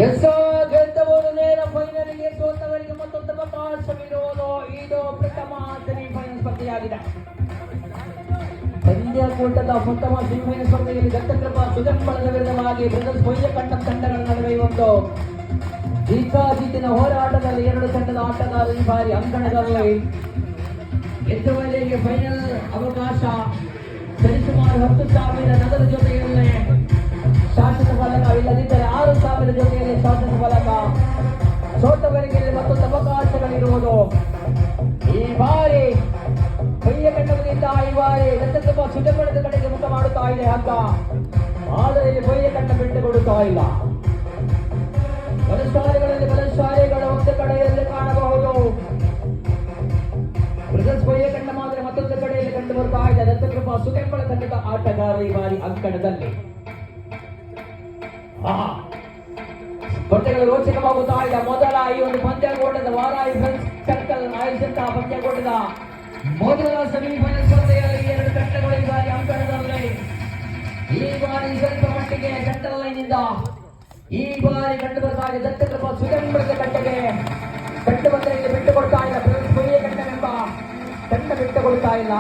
S ಗೆದ್ದವರು ನೇರ ಫೈನಲ್ಗೆ, ಸೋತವರಿಗೆ ಮತ್ತೊಂದು ಅವಕಾಶವಿರುವುದು. ಇದು ಪ್ರಥಮ ಸೆಮಿಫೈನಲ್ ಸ್ಪರ್ಧೆಯಾಗಿದೆ. ಪಂದ್ಯಕೂಟದ ಪ್ರಥಮ ಸೆಮಿಫೈನಲ್ ಸ್ಪರ್ಧೆಯಲ್ಲಿ ದತ್ತಕೃಪಾ ಸುಜಂಬಳದ ವಿರುದ್ಧವಾಗಿ ಬ್ರದರ್ಸ್ ಕೊಯ್ಯಕಂಡ ತಂಡಗಳ ನಡುವೆ ಒಂದು ಜಿದ್ದಾಜಿದ್ದಿನ ಹೋರಾಟದಲ್ಲಿ ಎರಡು ತಂಡದ ಆಟಗಾರರು ಈ ಬಾರಿ ಅಂಕಣದಲ್ಲಿ ಗೆದ್ದವರಿಗೆ ಫೈನಲ್ ಅವಕಾಶ. ಸರಿಸುಮಾರು 10,000 ನಗದು ಜೊತೆಯಲ್ಲೇ ಶಾಸಕ ಫಲಕ, ಇಲ್ಲದಿದ್ದರೆ 6,000 ಜೊತೆಯಲ್ಲಿ ಶಾಸಕ ಫಲಕ. ಸೋತವರಿಗೆ ಮತ್ತೊಂದು ಅವಕಾಶಗಳಿರುವುದು. ಈ ಬಾರಿ ಕೊಯ್ಯಕಂಡದಿಂದ ಈ ಬಾರಿ ದತ್ತಕೃಪಾ ಸುಜಂಬಳದ ಕಡೆಗೆ ಮುಖ ಮಾಡುತ್ತಾ ಇದೆ ಹಗ್ಗ. ಆದರೆ ಇಲ್ಲಿ ಕೊಯ್ಯಕಂಡ ಬಿಟ್ಟುಕೊಡುತ್ತಾ ಇಲ್ಲ. ಬಲಶಾಲಿಗಳಲ್ಲಿ ಬಲಶಾಲಿಗಳು ಒಂದು ಕಡೆಯಲ್ಲಿ ಕಾಣಬಹುದು. ಬ್ರದರ್ಸ್ ಕೊಯ್ಯಕಂಡ ಮಾತ್ರ ಮತ್ತೊಂದು ಕಡೆಯಲ್ಲಿ ಕಂಡು ಬರ್ತಾ ಇದೆ. ದತ್ತಕೃಪಾ ಸುಜಂಬಳ ತಂಡದ ಆಟಗಾರ ಈ ಬಾರಿ ಅಂಕಣದಲ್ಲಿ. ಸ್ಪರ್ಧೆಗಳು ರೋಚಕವಾಗುತ್ತಾ ಇದೆ. ಮೊದಲ ಈ ಒಂದು ಪಂದ್ಯಕೂಟದ ವಾರಾಯಿ ಫ್ರೆಂಡ್ಸ್ ಸರ್ಕಲ್ ಆಯೋಜಿಸಿದ ಪಂದ್ಯಕೂಟದ ಮೊದಲ ಸೆಮಿಫೈನಲ್ ಸ್ಪರ್ಧೆಯಲ್ಲಿ ಎರಡು ತಂಡಗಳು ಈ ಬಾರಿ ಅಂಕಣದಲ್ಲಿ. ಈ ಬಾರಿ ಸ್ವಲ್ಪ ಮಟ್ಟಿಗೆ ಸೆಂಟರ್ ಲೈನ್ನಿಂದ ಈ ಬಾರಿ ಕಂಡು ಬರ್ತಾ ಇದೆ ದತ್ತಕೃಪಾ ಸುಜಂಬಳದ ತಂಡಕ್ಕೆ ಕಂಡು ಬಂದರೆ ಬಿಟ್ಟುಕೊಡ್ತಾ ಇಲ್ಲ. ಕೊಯ್ಯಕಂಡವೆಂಬ ತಂಡ ಬಿಟ್ಟುಕೊಡ್ತಾ ಇಲ್ಲ.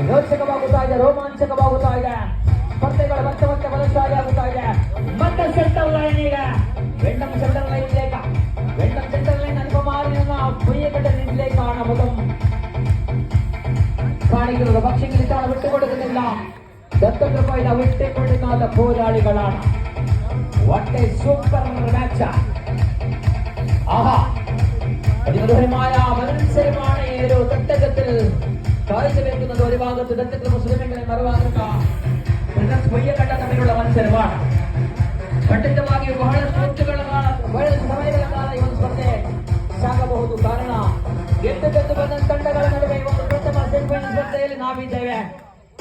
ರೋಚಕವಾಗುತ್ತಾ ಇದೆ, ರೋಮಾಂಚಕವಾಗುತ್ತಾ ಇದೆ. ಸ್ಪರ್ಧೆಗಳು ಮತ್ತೆ ಮತ್ತೆ ಬಲಶಾಲಿ ಆಗುತ್ತಾ ಇದೆ. ಮತ್ತೆ ಸೆಂಟರ್ ಲೈನ್ ಈಗ വെണ്ണം സെന്റർ ലൈനിലേക്ക്, വെണ്ണം സെന്റർ ലൈൻ അല്പമാറി നിന്ന് കൊയ്യക്കണ്ട നിന്നിലേക്ക് മുഖം കാണിക്കുന്നത്. പക്ഷെങ്കിൽ ഇത്തവണ വിട്ടുകൊടുക്കുന്നില്ല. ദത്തകൃപയുടെ വിട്ടുകൊടുക്കാത്ത പോരാളികളാണ്. What a super match. ആഹാ, അതിമനോഹരമായ മത്സരമാണ് ഈ ഒരു തട്ടകത്തിൽ കാഴ്ചവെക്കുന്നത്. ഒരു ഭാഗത്ത് ദത്തകൃപ സുജമംഗലെ, മറുഭാഗത്ത് ബ്രദർസ് കൊയ്യക്കണ്ട തമ്മിലുള്ള മത്സരമാണ്. ಖಂಡಿತವಾಗಿಯೂ ಬಹಳಷ್ಟು ಸಮಯಗಳ ಕಾಲ ಈ ಒಂದು ಸ್ಪರ್ಧೆ ಸಾಗಬಹುದು. ಕಾರಣ ಗೆದ್ದು ಬಂದ ತಂಡಗಳ ನಡುವೆ ಒಂದು ಪ್ರಥಮ ಸೆಮಿಫೈನಲ್ ಸ್ಪರ್ಧೆಯಲ್ಲಿ ನಾವಿದ್ದೇವೆ.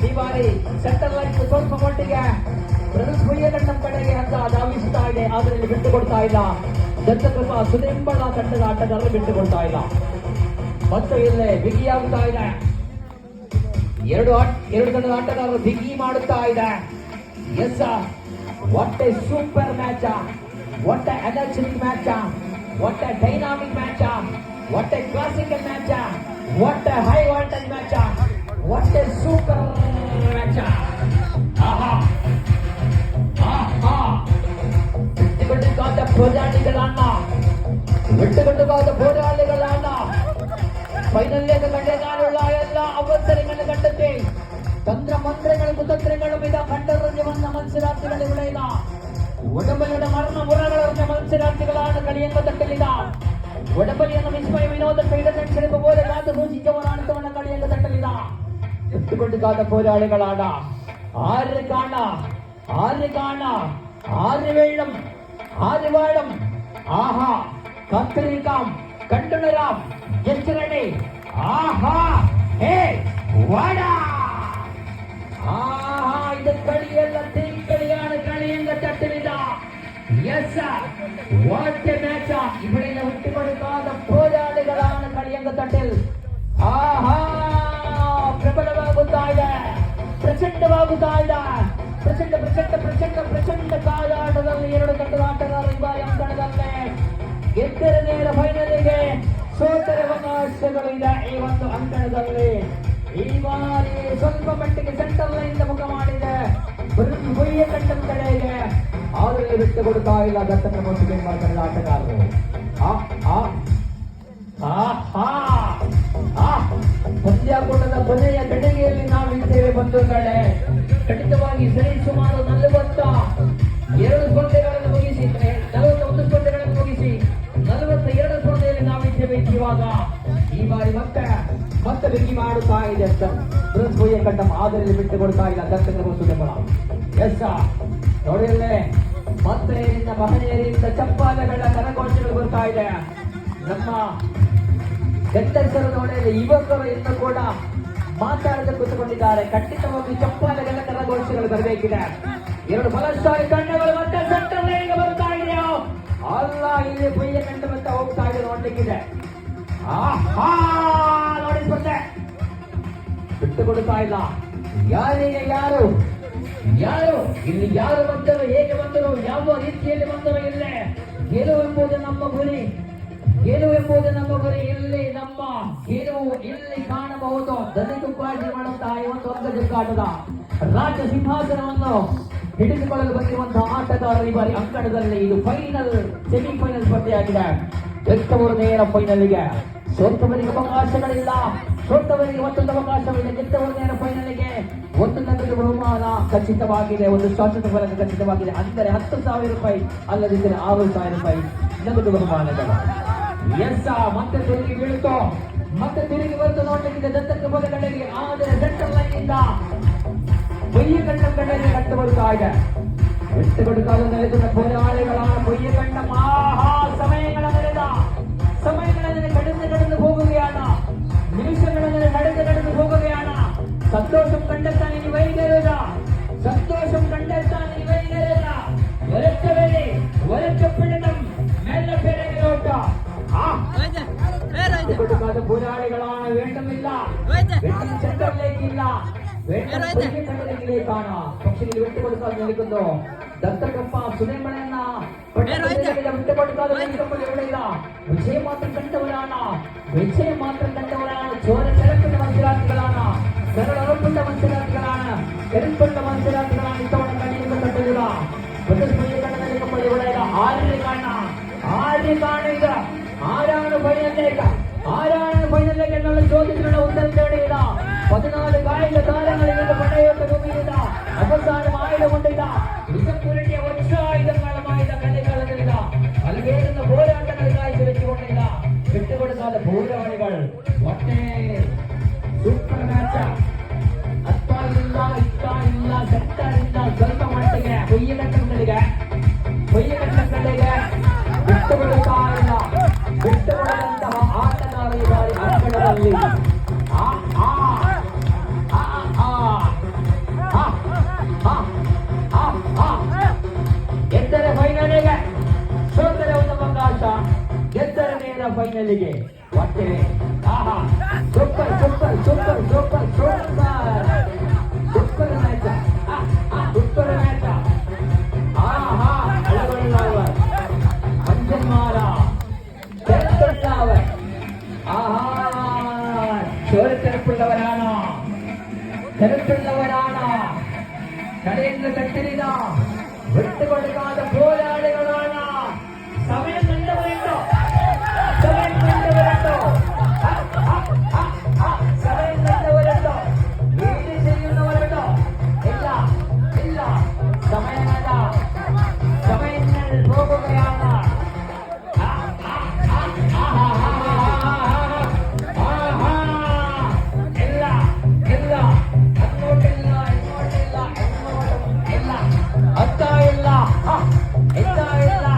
ಈ ಬಾರಿ ಸೆಂಟರ್ ಲೈನ್ ಸ್ವಲ್ಪ ಮಟ್ಟಿಗೆ ಬ್ರದರ್ಸ್ ಕೊಯ್ಯಕಂಡ ಕಡೆಗೆ ಅಂತ ಧಾವಿಸುತ್ತಾ ಇದೆ. ಆದರೆ ಇಲ್ಲಿ ಬಿಟ್ಟುಕೊಡ್ತಾ ಇಲ್ಲ. ದತ್ತಕೃಪಾ ಸುಜಂಬಳ ತಂಡದ ಆಟಗಾರರು ಬಿಟ್ಟುಕೊಡ್ತಾ ಇಲ್ಲ. ಮತ್ತು ಇಲ್ಲೇ ಬಿಗಿಯಾಗುತ್ತಾ ಇದೆ. ಎರಡು ತಂಡದ ಆಟಗಾರರು ಬಿಗಿ ಮಾಡುತ್ತಾ ಇದೆ. Yes, what a super match, what a energetic match, what a dynamic match, what a classical match, what a high voltage match, what a super match. aha ಬಿಟ್ಟುಕೊಟ್ಟುಕಾದ പോരാളികളാണ് ഫൈനലിലേക്ക് കണ്ടെത്താനുള്ള എല്ലാ അവസരങ്ങളും കണ്ടെത്തി തന്ത്രമന്ത്രങ്ങളും കുതന്ത്രങ്ങളും ഇതാ കണ്ടറിഞ്ഞു വന്ന മത്സരാർത്ഥികൾ ഇവിടെ ഇതാ. ഉടമ്പലിയുടെ മരണ മുറകളറിഞ്ഞ മത്സരാർത്ഥികളാണ് കളിയങ്ക തട്ടിലിത. ഉടമ്പലി എന്ന വിസ്മയ വിനോദ ക്രീഡനക്ഷണിപ്പ് പോലെ കാത്തു സൂക്ഷിച്ചവരാണ് തവണ കളിയങ്ക തട്ടിലിത. വിട്ടുകൊടുക്കാത്ത പോരാളികളാണ്. ആര് കാണാം, ആര് വേണം, ആര് വേണം. ആഹാ, കാത്തിരിക്കാം, കണ്ടുണരാം. Just ready. ആഹാ, ഹേ വാടാ. ആഹാ, ഇത് കളിയല്ല, തീക്കളിയാണ്. കളിയങ്ക തട്ടിലിത. Yes, what a match. ഇവിടെ വിട്ടുകൊടുക്കാത്ത പോരാളികളാണ് കളിയങ്ക തട്ടിൽ. ആഹാ, പ്രബലമാകുತ್ತಾ ಇದೆ, ಪ್ರಚಂಡವಾಗುತ್ತಾ ಇದೆ. ಪ್ರಚಂಡ ಕಾದಾಟದಲ್ಲಿ ಎರಡು ತಂಡದ ಆಟಗಾರರು ಈ ಬಾರಿ ಅಂಕಣದಲ್ಲೇ. ಗೆದ್ದರೆ ನೇರ ಫೈನಲಿಗೆ, ಸೋತರೆ ಅವಕಾಶಗಳು ಇದೆ ಈ ಒಂದು ಅಂಕಣದಲ್ಲಿ. ಈ ಬಾರಿ ಸ್ವಲ್ಪ ಮಟ್ಟಿಗೆ ಸೆಂಟರ್ ಲೈನ್ ಮುಖ ಮಾಡಿದೆ ಕೊಯ್ಯಕಂಡ ಕಡೆಗೆ. ಆದರೆ ಬಿಟ್ಟುಕೊಡ್ತಾ ಇಲ್ಲ ದತ್ತಕೃಪಾ ಸುಜಂಬಳ ತಂಡದ ಆಟಗಾರರು. ಪಂದ್ಯಕೂಟದ ಕೊನೆಯ ಘಟನೆಯಲ್ಲಿ ನಾವಿದ್ದೇವೆ ಬಂಧುಗಳೇ. ಖಂಡಿತವಾಗಿ ಸರಿ ಸುಮಾರು 42 ಸ್ಪರ್ಧೆಗಳನ್ನು ಮುಗಿಸಿ 41 ಸ್ಪರ್ಧೆಗಳನ್ನು ಮುಗಿಸಿ 42 ಸ್ಪರ್ಧೆಯಲ್ಲಿ ನಾವಿದ್ದೇವೆ. ಇವಾಗ ಈ ಬಾರಿ ಮತ್ತೆ ಬಿಗಿ ಮಾಡುತ್ತಾ ಇದೆ ಬ್ರದರ್ಸ್ ಕೊಯ್ಯಕಂಡ. ಆದರೆ ಬಿಟ್ಟುಕೊಡ್ತಾ ಇಲ್ಲ ದತ್ತಕೃಪಾ ಸುಜಂಬಳ. ಎಸ್, ನೋಡಿಯಲ್ಲೇ ಮತ್ತೆ ನಿನ್ನ ಮಹನೀಯರಿಂದ ಚಪ್ಪಾಳೆಗಳ ಕರಘೋಷಗಳು ಬರ್ತಾ ಇದೆ. ನಮ್ಮ ಗದ್ದೆಸರು ನೋಡಿದರೆ ಯುವಕರು ಇನ್ನು ಕೂಡ ಮಾತಾಡದೆ ಕೂತುಕೊಂಡಿದ್ದಾರೆ. ಖಂಡಿತವಾಗಿ ಚಪ್ಪಾಳೆಗಳ ಕರಘೋಷಗಳು ಬರಬೇಕಿದೆ. ಎರಡು ಬಲಶಾಲಿ ತಂಡಗಳು ಮತ್ತೆ ಸೆಂಟರ್ ಲೈನ್ಗೆ ಬರ್ತಾ ಇದೆಯೋ ಅಲ್ಲ, ಇಲ್ಲಿ ಕೊಯ್ಯಕಂಡ ಮತ್ತೆ ಹೋಗ್ತಾ ಇದೆ ನೋಡ್ಲಿಕ್ಕಿದೆ. ನೋಡಿ ಸ್ಪರ್ಧೆ ಬಿಟ್ಟುಕೊಡ್ತಾ ಇಲ್ಲ. ಯಾರಿಗೆ ಯಾರು ಇಲ್ಲಿ ಯಾರು ಬಂದರು, ಹೇಗೆ ಬಂದರು, ಯಾವ ರೀತಿಯಲ್ಲಿ ಬಂದರು, ಇಲ್ಲೇ ಗೆಲುವೆಂಬುದು ನಮ್ಮ ಗುರಿ, ಗೆಲುವೆಂಬುದು ನಮ್ಮ ಗುರಿ. ಇಲ್ಲಿ ನಮ್ಮ ಗೆಲುವು ಇಲ್ಲಿ ಕಾಣಬಹುದು. ದಲಿತುಪಾಟಿ ಮಾಡುವಂತಹ ಈ ಒಂದು ಅಂಗ ಜಗ್ಗಾಟದ ರಾಜ್ಯ ಸಿಂಹಾಸನವನ್ನು ಹಿಡಿದುಕೊಳ್ಳಲು ಬಂದಿರುವಂತಹ ಆಟಗಾರರು ಈ ಬಾರಿ ಅಂಕಣದಲ್ಲಿ ಇದು ಫೈನಲ್ ಸೆಮಿಫೈನಲ್ ಸ್ಪರ್ಧೆಯಾಗಿದೆ. ಗೆದ್ದವರು ನೇರ ಫೈನಲ್ಗೆ, ಸೋತವರಿಗೆ ಅವಕಾಶಗಳಿಲ್ಲ, ಸೋತವರಿಗೆ ಮತ್ತೊಂದು ಅವಕಾಶವಿಲ್ಲ. ಗೆದ್ದವರು ನೇರ ಫೈನಲ್ಗೆ. ಒಂದು ನಗದು ಬಹುಮಾನ ಖಚಿತವಾಗಿದೆ, ಒಂದು ಶಾಶ್ವತ ಫಲಕ ಖಚಿತವಾಗಿದೆ. ಅಂದರೆ 10,000 ರೂಪಾಯಿ, ಅಲ್ಲದಿದ್ದರೆ 6,000 ರೂಪಾಯಿ ನಗದು ಬಹುಮಾನಗಳು. ಎಸ್, ಮತ್ತೆ ತಿರುಗಿ ಬೀಳುತ್ತೋ, ಮತ್ತೆ ತಿರುಗಿ ಬಂದು ನೋಡಲಿಕ್ಕೆ ದತ್ತಕ್ಕೆ ಬದ ಕಡೆಗೆ. ಆದರೆ ಸೆಂಟ್ರಲ್ ಲೈನ್ ಇಂದ ಬೊಯ್ಯ ಕಂಡ ಕಡೆಗೆ ಕಟ್ಟು ಬರುತ್ತಾ ಇದೆ. ಎಟ್ಟುಗಡುಕಾಲು ನೆಲೆದ ಹೋರಾಳಿಗಳ ಬೊಯ್ಯ ಕಂಡ ಮಹಾ ಸಮಯಗಳ ನೆಲೆದ ಸಮಯಗಳಲ್ಲಿ ಕಡಿದು ಹೋಗುವೆಯಾಣ, ನಿಮಿಷಗಳಲ್ಲಿ ನಡೆದು ಹೋಗುವೆಯಾಣ. ಸಂತೋಷಂ ಕಂಡೆತ್ತಾನೆ ವೈದ್ಯರದ, ಸಂತೋಷಂ ಕಂಡೆತ್ತಾನೆ ವೈದ್ಯರದ. ಒರಚವೇಲಿ ಒರಚಪಿಡಂ ಮೆಲ್ಲ ಬೆರಗೆ ಓಟ. ಎಟ್ಟುಗಡುಕಾದ ಹೋರಾಳಿಗಳಾன வேண்டுமில்ல, வெற்றி சென்றல்லேக்கிಲ್ಲ, ಕಾಣ ಪಕ್ಷಿಗೆ ಬಿಟ್ಟು ಕೊಡುತ್ತಾರೆ. ನೆಲೆಗೊಂಡು ದತ್ತಕಪ್ಪ ಸುನೇಮಳೆಯನ್ನ ಬಿಟ್ಟು ಕೊಡುತ್ತಾರೆ. ವಿಜಯ ಮಾತ್ರ ಕಂಡವರಾಣ, ವಿಜಯ ಮಾತ್ರ ಕಂಡವರಾಣ. ಚೋರ ಕೆಳಪಟ್ಟ ಮಂತ್ರಾರ್ಥಿಗಳಾಣ, ಸರಳ ಅರಪಟ್ಟ ಮಂತ್ರಾರ್ಥಿಗಳಾಣ, ಕೆಳಪಟ್ಟ ಮಂತ್ರಾರ್ಥಿಗಳಾಣ. ಇಷ್ಟವನ್ನ ಕಣ್ಣಿನಿಂದ ಕಟ್ಟಲಿಲ್ಲ. ಬದುಕು ಕಣ್ಣದಲ್ಲಿ ಕಪ್ಪಳಿ ಒಡೆಯ ಆರನೇ ಕಾರಣ, ಆರನೇ ಕಾರಣ. ಈಗ ಆರಾಣ ಫೈನಲ್ಲೇ, ಈಗ ಆರಾಣ ಫೈನಲ್ಲೇ ಗೆಲ್ಲಲು ಜ್ಯೋತಿಗಳ ಉತ್ತರ ನಡೆಯಿಲ್ಲ. 14 ಗಾಯದ ತಾರಗಳಿಂದ ಪಡೆಯುತ್ತ ಭೂಮಿಯಿಂದ ಅಪಸಾರ ಆಯುಧಗೊಂಡಿದ್ದ ವಿಷಪೂರಣಿಯ ವರ್ಷ ಆಯುಧಗಳ ಮಾಯಿದ ಕಲೆಗಾಲದಲ್ಲಿದ್ದ ಅಲ್ವೇರಿನ ಹೋರಾಟಗಳ ಕಾಯಿಸಿ ವೆಚ್ಚಿಕೊಂಡಿದ್ದ ಬಿಟ್ಟುಕೊಡಸಾದ ಹೋರಾಳಿಗಳು. ಒಟ್ಟೆ ಸೂಪರ್ ಮ್ಯಾಚ್. ಅತ್ತ ಇಲ್ಲ, ಇತ್ತ ಇಲ್ಲ, ಸೆಂಟರ್ ಇಲ್ಲ, ಸ್ವಲ್ಪ ಮಟ್ಟಿಗೆ ಹೊಯ್ಯಕಟ್ಟಗಳಿಗೆ ಬಿಟ್ಟುಕೊಡುತ್ತಾ ಇಲ್ಲ. ಬಿಟ್ಟುಕೊಡದಂತಹ ಆಟಗಾರ ಈ ಬಾರಿ ಅಂಕಣದಲ್ಲಿ ಗೆದ್ದರೆ ಫೈನಲಿಗೆ, ಸೋತರೆ ಒಂದು ಅವಕಾಶ, ಗೆದ್ದರೆ ನೇರ ಫೈನಲಿಗೆ. ಒಟ್ಟೆ ಆಹಾ, super super super super super super match, super match. ಆಹಾ, ಅಳಗೊಳ್ಳಾವ ಮಂಜನ್ಮಾರ ತೆರಕೊಳ್ಳಾವ. ಆಹಾ, ಚೋರ ತೆರಪುಳ್ಳವರಾಣ, ತೆರಪುಳ್ಳವರಾಣ. ಕಡೆಯಿಂದ ಕಟ್ಟಿರಿದ ಬಿಟ್ಟುಕೊಡಕಾದ ಹೋರಾಳಿಗಳಾಣ. ಸಮಯ ಕಂಡವರೆಂದು, ಸಮಯ ಕಂಡವರೆಂದು, ಸಮಯ ಕಂಡವರೆಂದು, ಈಡಿ ചെയ്യുന്നവರೆಂದು. ಇಲ್ಲ ಇಲ್ಲ, ಸಮಯದ ಸಮಯದಲ್ಲಿ ಹೋಗುವೆಯಾಣ. ಇಲ್ಲ ಇಲ್ಲ, ಅನ್ನೋಟಿಲ್ಲ, ಇನ್ನೋಟಿಲ್ಲ, ಇಲ್ಲ, ಅತ್ತ ಇಲ್ಲ, ಎತ್ತ ಇಲ್ಲ,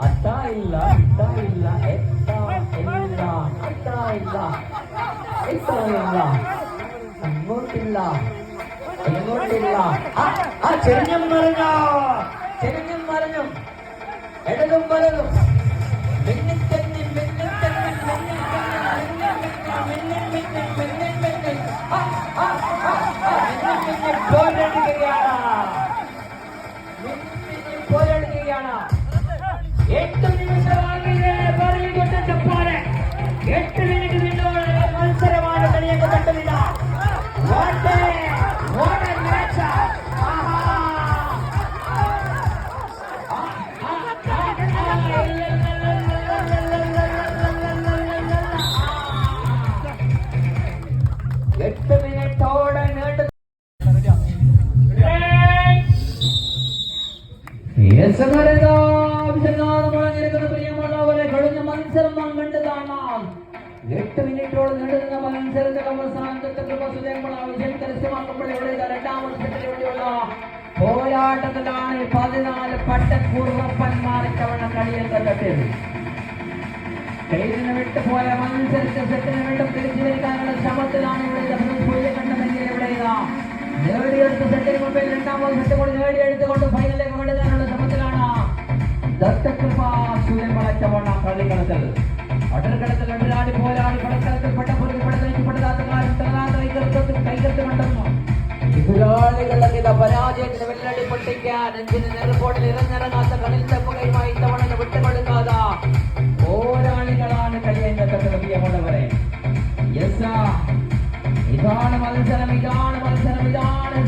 ಅತ್ತ ಇಲ್ಲ, ಇತ್ತ ಇಲ್ಲ, ಎತ್ತ ಇಲ್ಲ, ಅತ್ತ ಇಲ್ಲ, ಎತ್ತ ಇಲ್ಲ, അങ്ങോട്ടില്ല, ഇങ്ങോട്ടില്ല. ചെരിഞ്ഞും മറിഞ്ഞു, ചെരിഞ്ഞും മറിഞ്ഞും, ഇടതും വലതും, മിന്നിത്തെന്നി മിന്നിത്തെന്നി പോരാടുകയാണ്. 8 നിമിഷമാಗಿದೆ ಬರಲಿಗೊಟ್ಟ ಚಪ್ಪಾಳೆ. 8 മിനിറ്റ് നിന്നോടെ മത്സരമാണ് കളിയൊക്കെ തട്ടുന്നില്ല. കഴിഞ്ഞ മത്സരം കണ്ടതാണ്. 8 മിനിറ്റോളം നീണ്ടുനിന്ന മത്സരത്തിൽ അവസാനത്തെ വിജയം കരസ്ഥമാക്കുമ്പോൾ ഇവിടെ രണ്ടാം മത്സരത്തിലൂടെയുള്ള പോരാട്ടത്തിലാണ് 14 പട്ടക്കൂർവപ്പന്മാർ ഇത്തവണ കളിയൊക്കെ തട്ടിയത്. കയ്യിന് വിട്ടുപോയ മത്സരത്തെ സെറ്റിന് വീണ്ടും തിരിച്ചു വരിക്കാനുള്ള ശ്രമത്തിലാണ് ഇവിടെ കണ്ടെങ്കിൽ ഇവിടെ നേടിയെടുത്ത സെറ്റിന് മുമ്പിൽ രണ്ടാമത് സെറ്റ് കൂടി നേടിയെടുത്തുകൊണ്ട് ഫൈനലിലേക്ക് വിടുന്നതിനുള്ള ശ്രമത്തിലാണ് ദത്തകൃപ സൂര്യൻ കളിക്കളത്തിൽ. അടർകളത്തിൽ അടിലാടി പോരാടി പടക്കളത്തിൽ പട്ടപ്പുറത്ത് പടത്തേക്ക് പടതാത്തക്കാരും കൈകത്ത് കണ്ടെന്നു എതിരാളികളുടെ പരാജയത്തിന് വെള്ളടി പൊട്ടിക്കാൻ അഞ്ചിന് നെറുപോട്ടിൽ ഇറങ്ങിറങ്ങാത്ത കളിൽ തപ്പുകയുമായി ഇത്തവണ വിട്ടുകൊടുക്കാതെ പോരാളികളാണ് കളിയംഗത്തെ പ്രിയമുള്ളവരെ. ഇതാണ് മത്സരം,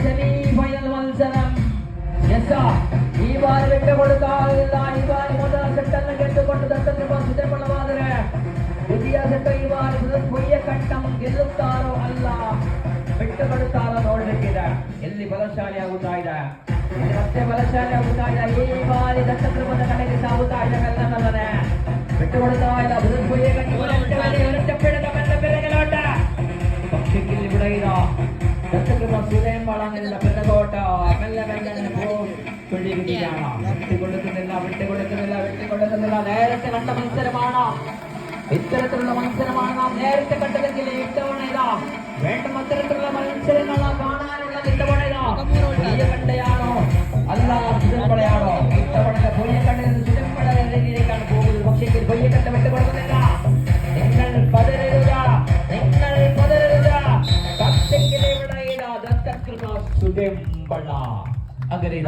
സെമി ഫൈനൽ മത്സരം. ഈ വാരം വിട്ടുകൊടുക്കാറില്ല. ഈ വാരം മുതൽ സെട്ടെന്ന് കേട്ടുകൊണ്ട് ദത്തത്തിനുള്ള മാതിരി പുതിയ സെട്ട് ഈ വാരം പൊയ്യക്കട്ടം ಗೆಲ್ಲುತ್ತಾರೋ ಅಲ್ಲ ಬಿಟ್ಟುಕೊಡುತ್ತಾರೋ ನೋಡಲಿಕ್ಕಿದ ಎಲ್ಲಿ ಬಲಶಾಲಿಯಾಗುತ್ತಾ ಇದೆ, ಮತ್ತೆ ಬಲಶಾಲಿಯಾಗುತ್ತಾ ಇದೆ. ಈ ಬಾರಿ ದತ್ತಕೃಪದ ಕಡೆಗೆ ಸಾಗುತ್ತಾ ಇದೆ. ಮೆಲ್ಲನೆ ಬಿಟ್ಟುಕೊಡುತ್ತಾ ಇಲ್ಲ. ಬೆರಗಲೋಟ ಪಕ್ಷಕ್ಕಿಲ್ಲಿ ಬಿಡೈದ ದತ್ತಕೃಪ സുരേമ്പാളാണെന്നുള്ള പെരകോട്ട മെല്ലെ വിട്ടുകൊടുക്കുന്നില്ല. നേരത്തെ കണ്ട മത്സരമാണ്, ഇത്തരത്തിലുള്ള മത്സരമാണ് നാം നേരത്തെ കണ്ടതെങ്കിൽ ഇത്തവണ ഇതാ വേണ്ടും അത്തരത്തിലുള്ള മത്സരങ്ങൾ കാണാനുള്ള ഇത്തവണ പൊയ്യ കണ്ടയാണോ അല്ല സുരമ്പളയാണോ? ഇത്തവണ പൊയ്യ കണ്ടത് സുരമ്പള രീതിയിലേക്കാണ് പോകുന്നത്. പക്ഷേ പൊയ്യ കണ്ട വിട്ടുകൊടുക്കുന്നില്ല. നിങ്ങൾ പതരരുക. സത്യത്തിലെ ദത്തകൃപ സുരമ്പള അങ്ങനെ